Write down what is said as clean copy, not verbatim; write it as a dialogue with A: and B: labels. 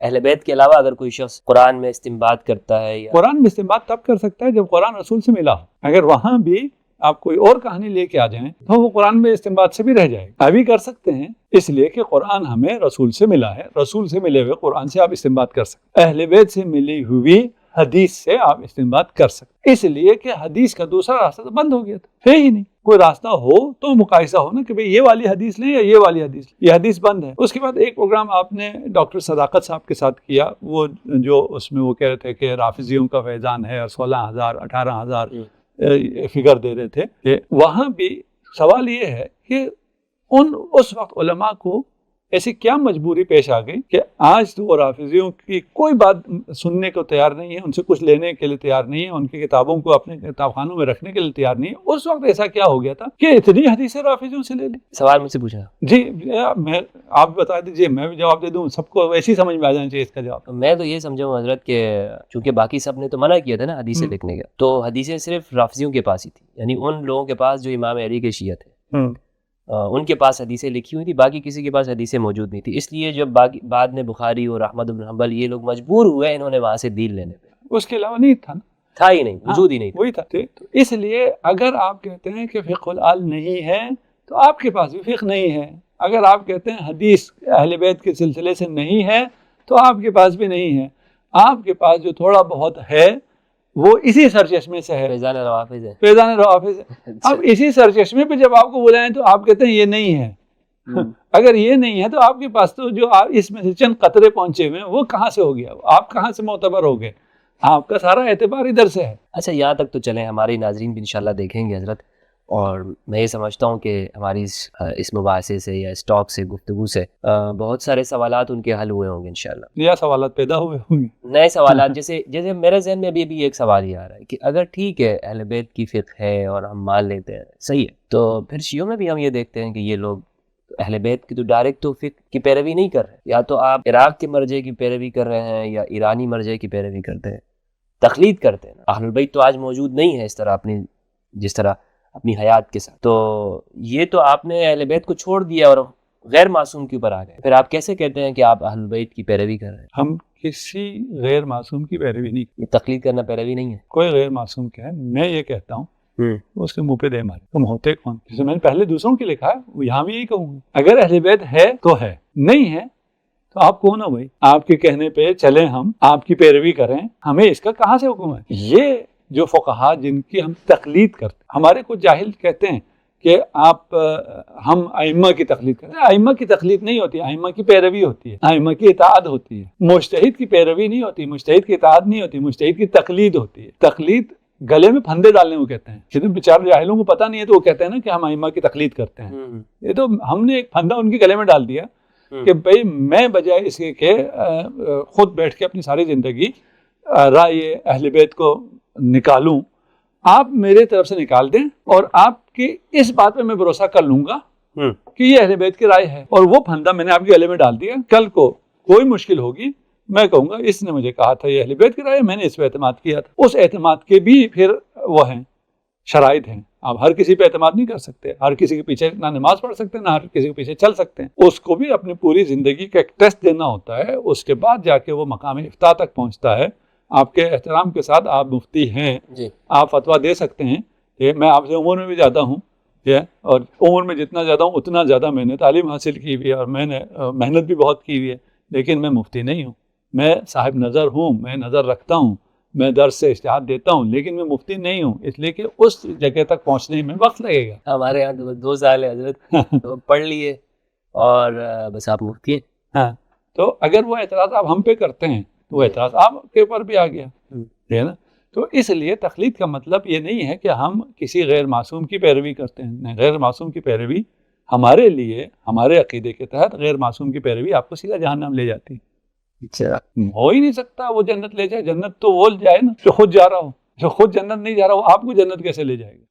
A: اہل بیت کے علاوہ اگر کوئی شخص قرآن میں استنباط کرتا ہے یا
B: قرآن میں استنباط تب کر سکتا ہے جب قرآن رسول سے ملا ہو. اگر وہاں بھی آپ کوئی اور کہانی لے کے آ جائیں تو وہ قرآن میں استنباط سے بھی رہ جائے گا. ابھی کر سکتے ہیں اس لیے کہ قرآن ہمیں رسول سے ملا ہے. رسول سے ملے ہوئے قرآن سے آپ استنباط کر سکتے. اہل بیت سے ملی ہوئی حدیث سے آپ استنباط کر سکتے، اس لیے کہ حدیث کا دوسرا راستہ تو بند ہو گیا تھا، ہے ہی نہیں. کوئی راستہ ہو تو مقایسہ ہو نا کہ بھئی یہ والی حدیث لیں یا یہ والی حدیث لیں. یہ حدیث بند ہے. اس کے بعد ایک پروگرام آپ نے ڈاکٹر صداقت صاحب کے ساتھ کیا، وہ جو اس میں وہ کہہ رہے تھے کہ رافضیوں کا فیضان ہے اور 16,000 18,000 فگر دے رہے تھے. کہ وہاں بھی سوال یہ ہے کہ اس وقت علماء کو ایسی کیا مجبوری پیش آ گئی کہ آج تو وہ رافضیوں کی کوئی بات سننے کو تیار نہیں ہے، ان سے کچھ لینے کے لیے تیار نہیں ہے، ان کی کتابوں کو اپنے کتاب خانوں میں رکھنے کے لیے تیار نہیں ہے. اس وقت ایسا کیا ہو گیا تھا کہ اتنی حدیثیں رافضیوں سے لے لی؟
A: سوال مجھ سے پوچھا
B: جی میں آپ بتا دیجیے، میں بھی جواب دے دوں، سب کو ویسے ہی سمجھ میں آ جانا چاہیے اس کا جواب.
A: میں تو یہ سمجھا ہوں حضرت کہ چونکہ باقی سب نے تو منع کیا تھا نا حدیثیں لکھنے کا، تو حدیثیں صرف رافضیوں کے پاس ہی تھی، یعنی ان لوگوں کے پاس جو امام علی کے شیعہ تھے ان کے پاس حدیثیں لکھی ہوئی تھی، باقی کسی کے پاس حدیثیں موجود نہیں تھی. اس لیے جب بعد میں بخاری اور احمد بن حنبل یہ لوگ مجبور ہوئے انہوں نے وہاں سے دین لینے پہ،
B: اس کے علاوہ نہیں تھا نا،
A: تھا ہی نہیں، وجود ہی نہیں تھا.
B: وہی تھا. تو اس لیے اگر آپ کہتے ہیں کہ فقہ الآل نہیں ہے تو آپ کے پاس بھی فقہ نہیں ہے. اگر آپ کہتے ہیں حدیث اہل بیت کے سلسلے سے نہیں ہے تو آپ کے پاس بھی نہیں ہے. آپ کے پاس جو تھوڑا بہت ہے وہ اسی سرچشمے سے ہے،
A: فیضان روافض ہے.
B: فیضان روافض ہے. اب اسی سرچشمے پہ جب آپ کو بلائیں تو آپ کہتے ہیں یہ نہیں ہے. اگر یہ نہیں ہے تو آپ کے پاس تو جو اس میں سے چند قطرے پہنچے ہوئے ہیں وہ کہاں سے ہو گیا؟ آپ کہاں سے معتبر ہو گئے؟ آپ کا سارا اعتبار ادھر سے ہے.
A: اچھا یہاں تک تو چلیں، ہمارے ناظرین بھی انشاءاللہ دیکھیں گے حضرت، اور میں یہ سمجھتا ہوں کہ ہماری اس مباحثے سے یا اس ٹاک سے، گفتگو سے بہت سارے سوالات ان کے حل ہوئے ہوں گے انشاءاللہ.
B: یا سوالات پیدا ہوئے ہوں گے،
A: نئے سوالات. جیسے میرے ذہن میں ابھی ایک سوال ہی آ رہا ہے کہ اگر ٹھیک ہے اہل بیت کی فقہ ہے اور ہم مان لیتے ہیں صحیح ہے، تو پھر شیعوں میں بھی ہم یہ دیکھتے ہیں کہ یہ لوگ اہل بیت کی تو ڈائریکٹ تو فقہ کی پیروی نہیں کر رہے، یا تو آپ عراق کے مرجع کی پیروی کر رہے ہیں یا ایرانی مرجع کی پیروی کرتے ہیں، تقلید کرتے ہیں. اہل البیت تو آج موجود نہیں ہے اس طرح جس طرح اپنی حیات کے ساتھ. تو یہ تو آپ نے اہل بیت کو چھوڑ دیا اور غیر معصوم کے اوپر آ گئے. پھر آپ کیسے کہتے ہیں کہ آپ اہل بیت کی پیروی کر رہے ہیں؟
B: ہم کسی غیر معصوم کی پیروی نہیں.
A: یہ تقلید کرنا پیروی نہیں ہے.
B: کوئی غیر معصوم کیا ہے؟ میں یہ کہتا ہوں اس کے منہ پہ دے مارے. تم ہوتے کون؟ جسے میں نے پہلے دوسروں کی لکھا ہے وہ یہاں بھی یہی کہوں گا. اگر اہل بیت ہے تو ہے، نہیں ہے تو آپ کون ہو بھائی؟ آپ کے کہنے پہ چلیں ہم آپ کی پیروی کریں، ہمیں اس کا کہاں سے حکم ہے؟ یہ جو فقہا جن کی ہم تقلید کرتے، ہمارے کچھ جاہل کہتے ہیں کہ ہم ائمہ کی تقلید کرتے ہیں. ائمہ کی تقلید نہیں ہوتی، ائمہ کی پیروی ہوتی ہے، ائمہ کی اطاعت ہوتی ہے. مجتہد کی پیروی نہیں ہوتی، مجتہد کی اطاعت نہیں ہوتی، مجتہد کی تقلید ہوتی ہے. تقلید گلے میں پھندے ڈالنے کو کہتے ہیں. جن بیچارے جاہلوں کو پتہ نہیں ہے تو وہ کہتے ہیں نا کہ ہم ائمہ کی تقلید کرتے ہیں. یہ تو ہم نے ایک پھندا ان کے گلے میں ڈال دیا کہ بھئی میں بجائے اس کے کہ خود بیٹھ کے اپنی ساری زندگی رائے اہل بیت کو نکالوں، آپ میرے طرف سے نکال دیں اور آپ کی اس بات پہ میں بھروسہ کر لوں گا کہ یہ اہل بیت کی رائے ہے، اور وہ پھندا میں نے آپ کے گلے میں ڈال دیا. کل کو کوئی مشکل ہوگی میں کہوں گا اس نے مجھے کہا تھا یہ اہل بیت کی رائے، میں نے اس پہ اعتماد کیا تھا. اس اعتماد کے بھی پھر وہ ہیں شرائط ہیں. آپ ہر کسی پہ اعتماد نہیں کر سکتے، ہر کسی کے پیچھے نہ نماز پڑھ سکتے، نہ ہر کسی کے پیچھے چل سکتے ہیں. اس کو بھی اپنی پوری زندگی کا ایک ٹیسٹ دینا ہوتا ہے، اس کے بعد جا کے وہ مقام افتاء تک پہنچتا ہے. آپ کے احترام کے ساتھ آپ مفتی ہیں جی، آپ فتویٰ دے سکتے ہیں کہ میں آپ سے عمر میں بھی زیادہ ہوں اور عمر میں جتنا زیادہ ہوں اتنا زیادہ میں نے تعلیم حاصل کی ہوئی ہے اور میں نے محنت بھی بہت کی ہوئی ہے، لیکن میں مفتی نہیں ہوں. میں صاحب نظر ہوں، میں نظر رکھتا ہوں، میں درس سے اجتہاد دیتا ہوں، لیکن میں مفتی نہیں ہوں، اس لیے کہ اس جگہ تک پہنچنے میں وقت لگے گا.
A: ہمارے یہاں تو 2 سال ہے حضرت، پڑھ لیے اور بس آپ مفتی ہیں.
B: ہاں، تو اگر وہ اعتراض آپ ہم پہ کرتے ہیں تو وہ اعتراض آپ کے اوپر بھی آ گیا ہے نا. تو اس لیے تقلید کا مطلب یہ نہیں ہے کہ ہم کسی غیر معصوم کی پیروی کرتے ہیں. غیر معصوم کی پیروی ہمارے لیے، ہمارے عقیدے کے تحت غیر معصوم کی پیروی آپ کو سیدھا جہنم لے جاتی ہے. ہو ہی نہیں سکتا وہ جنت لے جائے. جنت تو وہ جائے نا جو خود جا رہا ہو، جو خود جنت نہیں جا رہا ہو آپ کو جنت کیسے لے جائے گا؟